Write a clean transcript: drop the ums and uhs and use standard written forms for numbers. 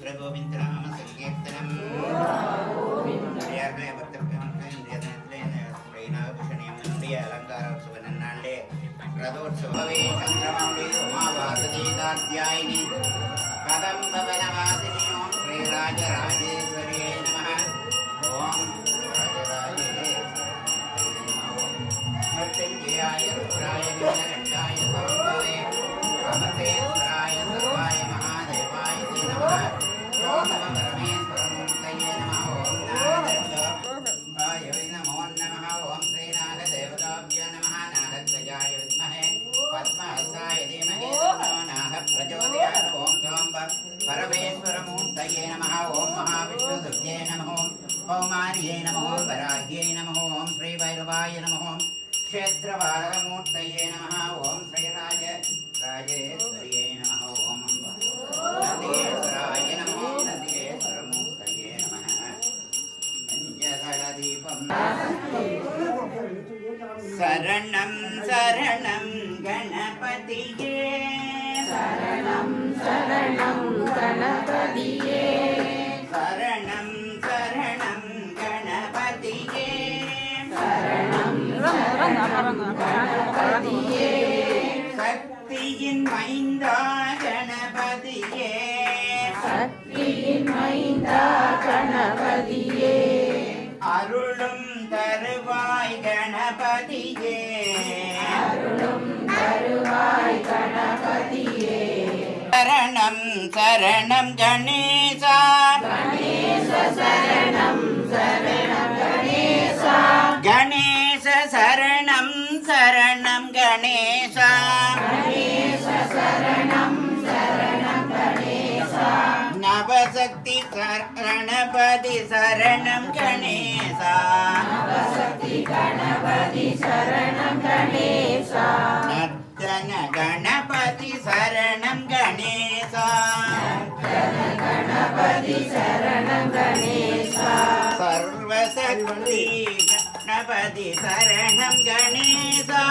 सर्वत्र गोविन्दनाम संकीर्तनम् अलङ्कारोत्सवनन्नाळे रथोत्सवे चन्द्रमौळि उमावासुदेवाध्यायिनि कदम्बवनवासिनि ओं श्रीराजराजेश्वर्यै नमः ओं मृत्युञ्जयाय रुद्राय नीलकण्ठाय साम्बवे अमृतेश्वराय सर्वाय महादेवाय ते नमः ओं नमः परमेश्वरमूर्तये नमः ओं नागदेवताय नमो नमः ओं श्रीनागदेवताभ्यो नमः नागध्वजाय विद्महे पद्महस्ताय धीमहि तन्नो नागः प्रचोदयात् ओं सांब परमेश्वरमूर्तये नमः ओं महाविष्णुदुर्गे नमः ओं कौमार्यै नमः ओं वराह्यै नमः ओं श्रीभैरवाय नमः ओं क्षेत्रपालकमूर्तये नमः ओं श्रीराजेश्वर्यै नमः ओं नन्दिकेश्वराय नमः ओं नन्दिकेश्वरमूर्तये नमः पञ्चदलदीपं शरणं शरणं गणपतिये शरणं शरणं गणपतिये शरणं शरणं गणपतिये शरणं शरणं गणपतिये சக்தியின் மைந்தா கணபதியே சக்தியின் மைந்தா கணபதியே அருளும் தருவாய் கணபதியே அருளும் தருவாய் கணபதியே சரணம் சரணம் கணேசா கணேச சரணம் சரணம் கணேசா கணேச சரணம் சரணம் கணேசா கணேச சரணம் சரணம் கணேசா நவசக்தி கணபதி சரணம் கணேசா நவசக்தி கணபதி சரணம் கணேசா நர்த்தன கணபதி சரணம் கணேசா கணபதி சரணம் கணேசா சர்வசக்தி கணபதி சரணம் கணேசா